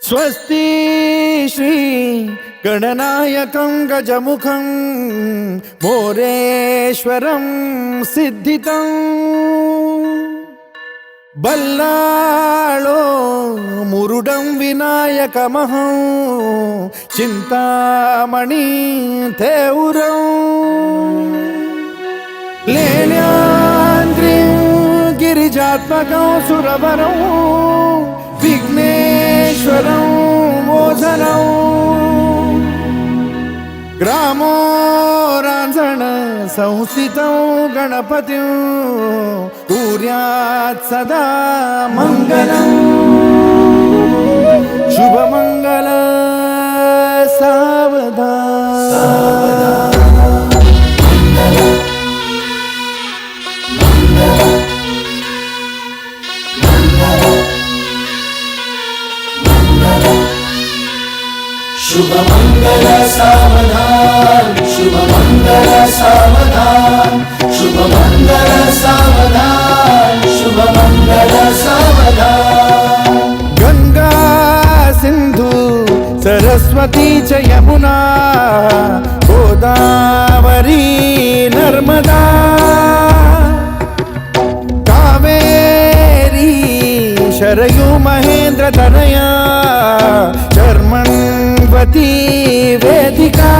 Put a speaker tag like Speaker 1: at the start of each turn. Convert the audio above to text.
Speaker 1: स्वस्ति श्री गणनायकं गजमुखं मोरेश्वरं सिद्धितं बल्लाळो मुरुडं विनायकमहं चिंतामणि थेउरं लेण्याद्रिं गिरिजात्मकं सुरवरं विघ्नेश्वरं मोझनं ग्रामो रांझण संस्थितं गणपतिं कुर्यात् सदा मंगलं शुभमंगल सावधान
Speaker 2: शुभमंगल सावधान शुभमंगल सावधान शुभमंगल सावधान शुभमंगल सावधान
Speaker 1: गंगा सिंधु सरस्वती च यमुना गोदावरी नर्मदा कावेरी शरयू महेंद्र तनया चर्मण्वती वेदिका